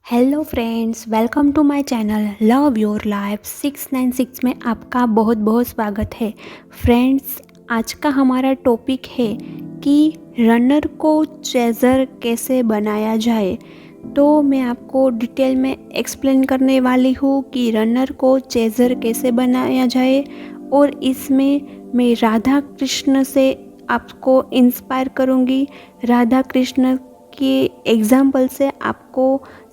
Hello friends, welcome to my channel love your life 696 में आपका बहुत बहुत स्वागत है। फ्रेंड्स, आज का हमारा टॉपिक है कि रनर को चेज़र कैसे बनाया जाए। तो मैं आपको डिटेल में एक्सप्लेन करने वाली हूँ कि रनर को चेज़र कैसे बनाया जाए, और इसमें मैं राधा कृष्ण से आपको इंस्पायर करूँगी। राधा कृष्ण के एग्ज़ाम्पल से आपको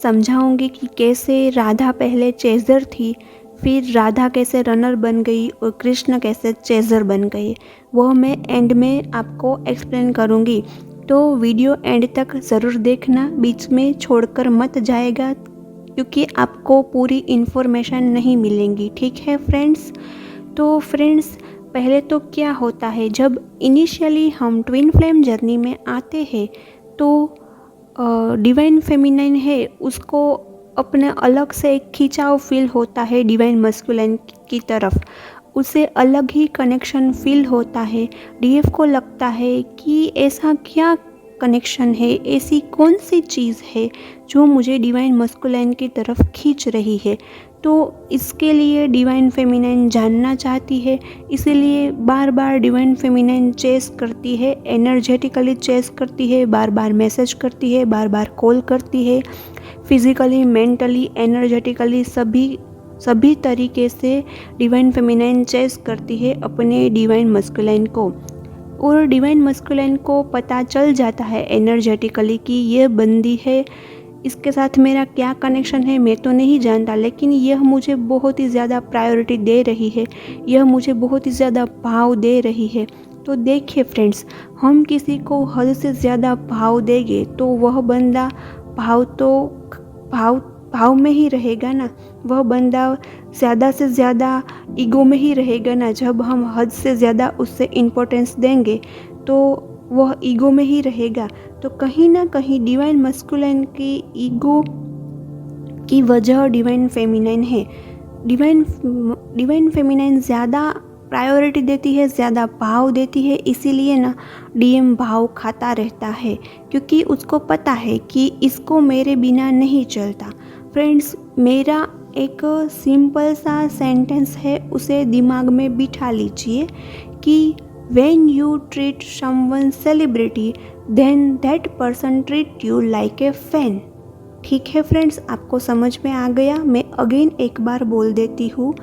समझाऊंगी कि कैसे राधा पहले चेज़र थी, फिर राधा कैसे रनर बन गई और कृष्ण कैसे चेज़र बन गए। वो मैं एंड में आपको एक्सप्लेन करूंगी, तो वीडियो एंड तक ज़रूर देखना, बीच में छोड़कर मत जाएगा क्योंकि आपको पूरी इन्फॉर्मेशन नहीं मिलेंगी। ठीक है फ्रेंड्स? तो फ्रेंड्स, पहले तो क्या होता है, जब इनिशियली हम ट्विन फ्लेम जर्नी में आते हैं तो डिवाइन फेमिनाइन है उसको अपने अलग से एक खिंचाव फील होता है डिवाइन मस्कुलिन की तरफ। उसे अलग ही कनेक्शन फील होता है। डीएफ को लगता है कि ऐसा क्या कनेक्शन है, ऐसी कौन सी चीज़ है जो मुझे डिवाइन मस्कुलिन की तरफ खींच रही है। तो इसके लिए डिवाइन फेमिनाइन जानना चाहती है, इसीलिए बार बार डिवाइन फेमिनाइन चेस करती है, एनर्जेटिकली चेस करती है, बार बार मैसेज करती है, बार बार कॉल करती है, फिजिकली, मेंटली, एनर्जेटिकली सभी तरीके से डिवाइन फेमिनाइन चेस करती है अपने डिवाइन मस्कुलिन को। और डिवाइन मस्कुलिन को पता चल जाता है एनर्जेटिकली कि ये बंदी है, इसके साथ मेरा क्या कनेक्शन है मैं तो नहीं जानता, लेकिन यह मुझे बहुत ही ज़्यादा प्रायोरिटी दे रही है, यह मुझे बहुत ही ज़्यादा भाव दे रही है। तो देखिए फ्रेंड्स, हम किसी को हद से ज़्यादा भाव देंगे तो वह बंदा भाव भाव में ही रहेगा ना, वह बंदा ज़्यादा से ज़्यादा ईगो में ही रहेगा ना। जब हम हद से ज़्यादा उससे इम्पोर्टेंस देंगे तो वह ईगो में ही रहेगा। तो कहीं ना कहीं डिवाइन मस्कुलिन की ईगो की वजह डिवाइन फेमिनाइन है। डिवाइन फेमिनाइन ज़्यादा प्रायोरिटी देती है, ज़्यादा भाव देती है, इसीलिए ना डीएम भाव खाता रहता है, क्योंकि उसको पता है कि इसको मेरे बिना नहीं चलता। फ्रेंड्स, मेरा एक सिंपल सा सेंटेंस है, उसे दिमाग में बिठा लीजिए कि when you treat someone celebrity then that person treat you like a fan। ठीक है फ्रेंड्स, आपको समझ में आ गया? मैं अगेन एक बार बोल देती हूँ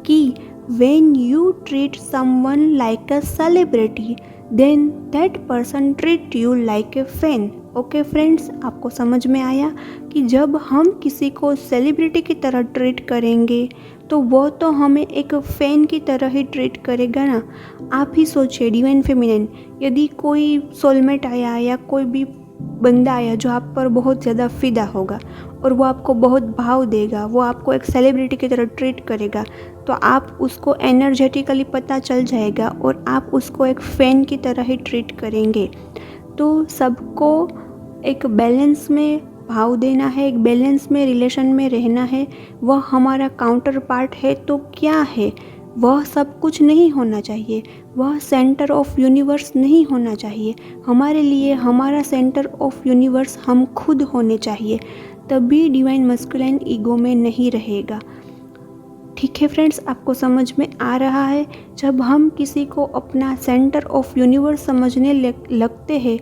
कि when you treat someone like a celebrity then that person treat you like a fan। Okay friends, आपको समझ में आया कि जब हम किसी को सेलिब्रिटी की तरह ट्रीट करेंगे तो वो तो हमें एक फ़ैन की तरह ही ट्रीट करेगा ना। आप ही सोचिए, डिवाइन फेमिनिन, यदि कोई सोलमेट आया या कोई भी बंदा आया जो आप पर बहुत ज़्यादा फ़िदा होगा और वो आपको बहुत भाव देगा, वो आपको एक सेलिब्रिटी की तरह ट्रीट करेगा, तो आप उसको एनर्जेटिकली पता चल जाएगा और आप उसको एक फ़ैन की तरह ही ट्रीट करेंगे। तो सबको एक बैलेंस में भाव देना है, एक बैलेंस में रिलेशन में रहना है। वह हमारा काउंटर पार्ट है तो क्या है, वह सब कुछ नहीं होना चाहिए, वह सेंटर ऑफ यूनिवर्स नहीं होना चाहिए। हमारे लिए हमारा सेंटर ऑफ यूनिवर्स हम खुद होने चाहिए, तभी डिवाइन मस्कुलिन ईगो में नहीं रहेगा। ठीक है फ्रेंड्स, आपको समझ में आ रहा है? जब हम किसी को अपना सेंटर ऑफ यूनिवर्स समझने लगते हैं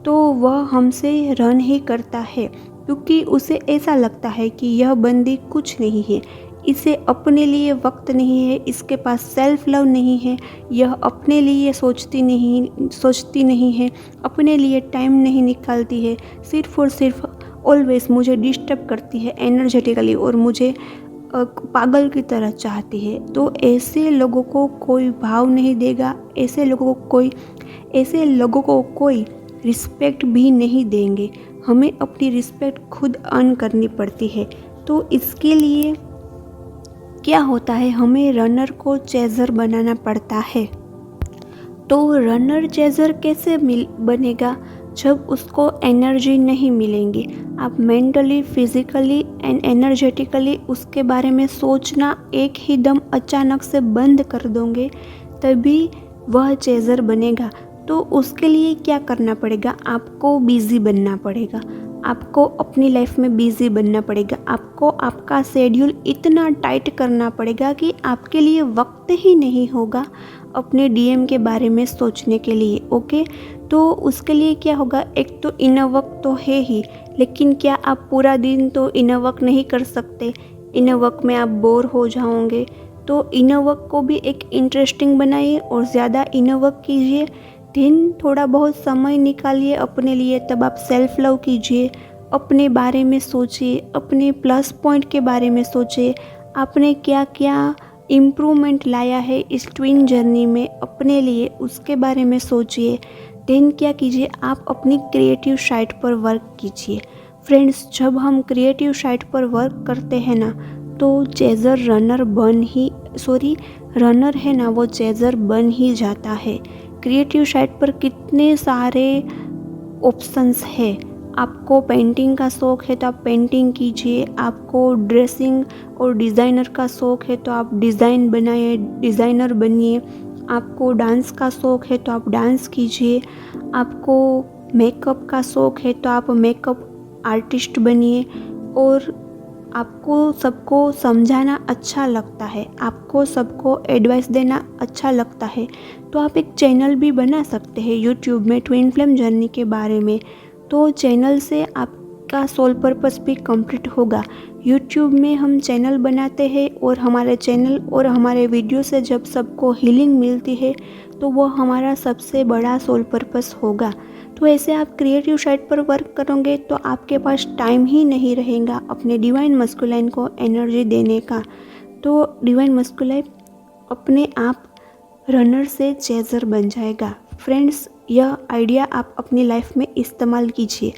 तो वह हमसे रन ही करता है, क्योंकि उसे ऐसा लगता है कि यह बंदी कुछ नहीं है, इसे अपने लिए वक्त नहीं है, इसके पास सेल्फ लव नहीं है, यह अपने लिए सोचती नहीं है, अपने लिए टाइम नहीं निकालती है, सिर्फ और सिर्फ ऑलवेज मुझे डिस्टर्ब करती है एनर्जेटिकली और मुझे पागल की तरह चाहती है। तो ऐसे लोगों को कोई भाव नहीं देगा, ऐसे लोगों को कोई रिस्पेक्ट भी नहीं देंगे। हमें अपनी रिस्पेक्ट खुद अर्न करनी पड़ती है। तो इसके लिए क्या होता है, हमें रनर को चेज़र बनाना पड़ता है। तो रनर चेज़र कैसे बनेगा? जब उसको एनर्जी नहीं मिलेंगी। आप मेंटली, फिजिकली एंड एनर्जेटिकली उसके बारे में सोचना एक ही दम अचानक से बंद कर दोगे, तभी वह चेज़र बनेगा। तो उसके लिए क्या करना पड़ेगा? आपको बिज़ी बनना पड़ेगा, आपको अपनी लाइफ में बिज़ी बनना पड़ेगा। आपको आपका शेड्यूल इतना टाइट करना पड़ेगा कि आपके लिए वक्त ही नहीं होगा अपने डीएम के बारे में सोचने के लिए। ओके, तो उसके लिए क्या होगा, एक तो इनर वर्क तो है ही, लेकिन क्या आप पूरा दिन तो इनर वर्क नहीं कर सकते। इनर वर्क में आप बोर हो जाओगे। तो इनर वर्क को भी एक इंटरेस्टिंग बनाइए और ज़्यादा इनर वर्क कीजिए। दिन थोड़ा बहुत समय निकालिए अपने लिए, तब आप सेल्फ लव कीजिए, अपने बारे में सोचिए, अपने प्लस पॉइंट के बारे में सोचिए, आपने क्या क्या इम्प्रूवमेंट लाया है इस ट्विन जर्नी में अपने लिए, उसके बारे में सोचिए। देन क्या कीजिए, आप अपनी क्रिएटिव साइड पर वर्क कीजिए। फ्रेंड्स, जब हम क्रिएटिव साइड पर वर्क करते हैं ना, तो चेज़र रनर है ना, वो चेज़र बन ही जाता है। क्रिएटिव साइट पर कितने सारे ऑप्शंस है। आपको पेंटिंग का शौक़ है तो आप पेंटिंग कीजिए, आपको ड्रेसिंग और डिज़ाइनर का शौक़ है तो आप डिज़ाइन बनाइए, डिज़ाइनर बनिए। आपको डांस का शौक़ है तो आप डांस कीजिए, आपको मेकअप का शौक़ है तो आप मेकअप आर्टिस्ट बनिए। और आपको सबको समझाना अच्छा लगता है, आपको सबको एडवाइस देना अच्छा लगता है, तो आप एक चैनल भी बना सकते हैं यूट्यूब में ट्विन फ्लेम जर्नी के बारे में। तो चैनल से आपका सोल पर्पस भी कंप्लीट होगा। यूट्यूब में हम चैनल बनाते हैं और हमारे चैनल और हमारे वीडियो से जब सबको हीलिंग मिलती है, तो वो हमारा सबसे बड़ा सोल पर्पस होगा। तो ऐसे आप क्रिएटिव साइड पर वर्क करोगे तो आपके पास टाइम ही नहीं रहेगा अपने डिवाइन मस्कुलाइन को एनर्जी देने का। तो डिवाइन मस्कुलाइन अपने आप रनर से चेज़र बन जाएगा। फ्रेंड्स, यह आइडिया आप अपनी लाइफ में इस्तेमाल कीजिए।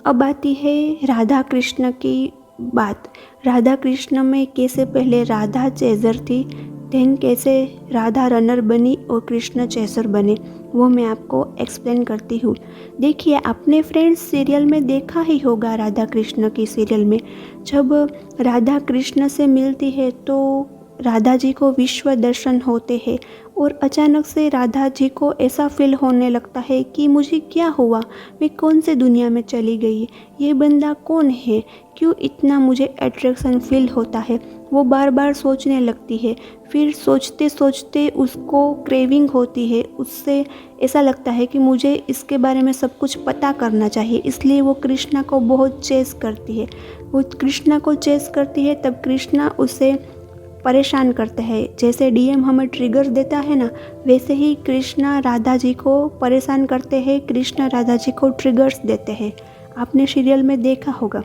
अब आती है राधा कृष्ण की बात। राधा कृष्ण में कैसे पहले राधा चेज़र थी, देन कैसे राधा रनर बनी और कृष्ण चेज़र बने, वो मैं आपको एक्सप्लेन करती हूँ। देखिए, आपने फ्रेंड्स सीरियल में देखा ही होगा, राधा कृष्ण की सीरियल में जब राधा कृष्ण से मिलती है तो राधा जी को विश्व दर्शन होते हैं और अचानक से राधा जी को ऐसा फील होने लगता है कि मुझे क्या हुआ, मैं कौन से दुनिया में चली गई, ये बंदा कौन है, क्यों इतना मुझे अट्रैक्शन फील होता है। वो बार बार सोचने लगती है, फिर सोचते सोचते उसको क्रेविंग होती है, उससे ऐसा लगता है कि मुझे इसके बारे में सब कुछ पता करना चाहिए, इसलिए वो कृष्णा को बहुत चेस करती है। वो कृष्णा को चेस करती है, तब कृष्णा उसे परेशान करते हैं। जैसे डीएम हमें ट्रिगर देता है ना, वैसे ही कृष्णा राधा जी को परेशान करते हैं, कृष्णा राधा जी को ट्रिगर्स देते हैं। आपने सीरियल में देखा होगा।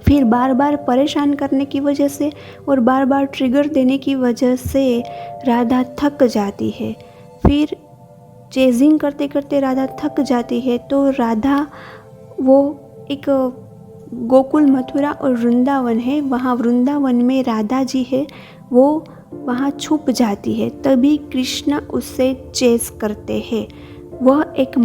फिर बार बार परेशान करने की वजह से और बार बार ट्रिगर देने की वजह से राधा थक जाती है। फिर चेजिंग करते करते राधा थक जाती है, तो राधा वो एक गोकुल मथुरा और वृंदावन है, वहाँ वृंदावन में राधा जी है, वो वहाँ छुप जाती है। तभी कृष्ण उससे चेस करते हैं। वह एक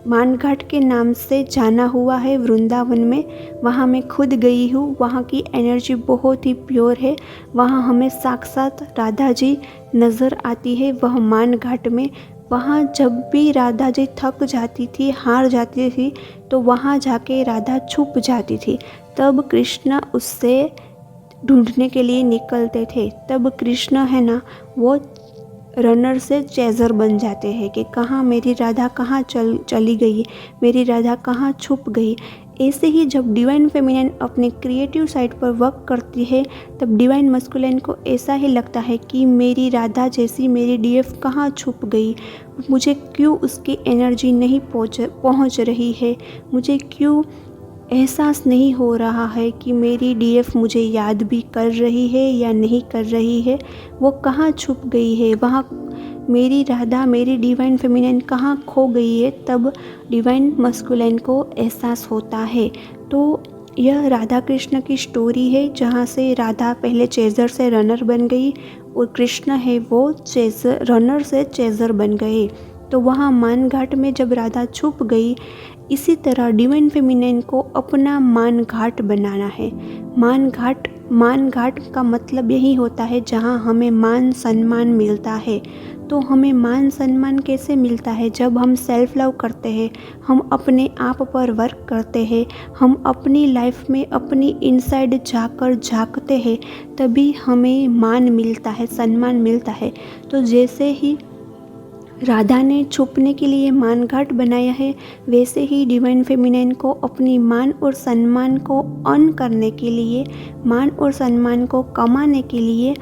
मानघाट के नाम से जाना हुआ है वृंदावन में। वहाँ मैं खुद गई हूँ, वहाँ की एनर्जी बहुत ही प्योर है। वहाँ हमें साक्षात राधा जी नज़र आती है, वह मानघाट में। वहाँ जब भी राधा जी थक जाती थी, हार जाती थी, तो वहाँ जाके राधा छुप जाती थी। तब कृष्ण उससे ढूंढने के लिए निकलते थे। तब कृष्ण है ना, वो रनर से चेज़र बन जाते हैं कि कहाँ मेरी राधा कहाँ चली गई, मेरी राधा कहाँ छुप गई। ऐसे ही जब डिवाइन फेमिनिन अपने क्रिएटिव साइड पर वर्क करती है, तब डिवाइन मस्कुलिन को ऐसा ही लगता है कि मेरी राधा जैसी मेरी डीएफ कहाँ छुप गई, मुझे क्यों उसकी एनर्जी नहीं पहुँच रही है, मुझे क्यों एहसास नहीं हो रहा है कि मेरी डीएफ मुझे याद भी कर रही है या नहीं कर रही है, वो कहाँ छुप गई है, वहाँ मेरी राधा मेरी डिवाइन फेमिनिन कहाँ खो गई है। तब डिवाइन मस्कुलिन को एहसास होता है। तो यह राधा कृष्ण की स्टोरी है, जहाँ से राधा पहले चेज़र से रनर बन गई और कृष्ण है वो रनर से चेज़र बन गए। तो वहाँ मानघाट में जब राधा छुप गई, इसी तरह डिवाइन फेमिनिन को अपना मानघाट बनाना है। मानघाट का मतलब यही होता है जहाँ हमें मान सम्मान मिलता है। तो हमें मान सम्मान कैसे मिलता है? जब हम सेल्फ लव करते हैं, हम अपने आप पर वर्क करते हैं, हम अपनी लाइफ में अपनी इनसाइड जाकर झांकते हैं, तभी हमें मान मिलता है, सम्मान मिलता है। तो जैसे ही राधा ने छुपने के लिए मान घाट बनाया है, वैसे ही डिवाइन फेमिनाइन को अपनी मान और सम्मान को अर्न करने के लिए, मान और सम्मान को कमाने के लिए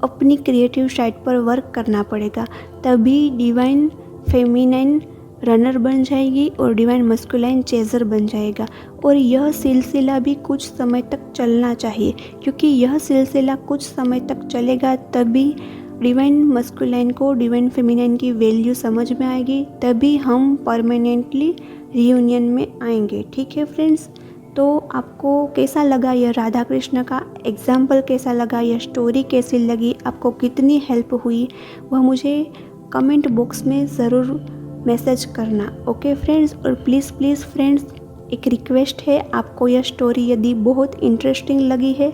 अपनी क्रिएटिव साइड पर वर्क करना पड़ेगा। तभी डिवाइन फेमिनाइन रनर बन जाएगी और डिवाइन मस्कुलाइन चेजर बन जाएगा। और यह सिलसिला भी कुछ समय तक चलना चाहिए, क्योंकि यह सिलसिला कुछ समय तक चलेगा तभी डिवाइन मस्कुलाइन को डिवाइन फेमिनाइन की वैल्यू समझ में आएगी, तभी हम परमानेंटली रियूनियन में आएंगे। ठीक है फ्रेंड्स, तो आपको कैसा लगा यह राधा कृष्ण का एग्जाम्पल, कैसा लगा यह स्टोरी, कैसी लगी, आपको कितनी हेल्प हुई, वह मुझे कमेंट बॉक्स में ज़रूर मैसेज करना। ओके फ्रेंड्स, और प्लीज़ फ्रेंड्स एक रिक्वेस्ट है, आपको यह स्टोरी यदि बहुत इंटरेस्टिंग लगी है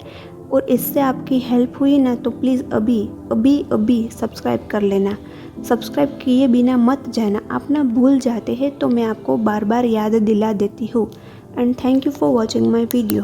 और इससे आपकी हेल्प हुई ना, तो प्लीज़ अभी सब्सक्राइब कर लेना। सब्सक्राइब किए बिना मत जाना, आप ना भूल जाते हैं तो मैं आपको बार बार याद दिला देती हूँ। And thank you for watching my video.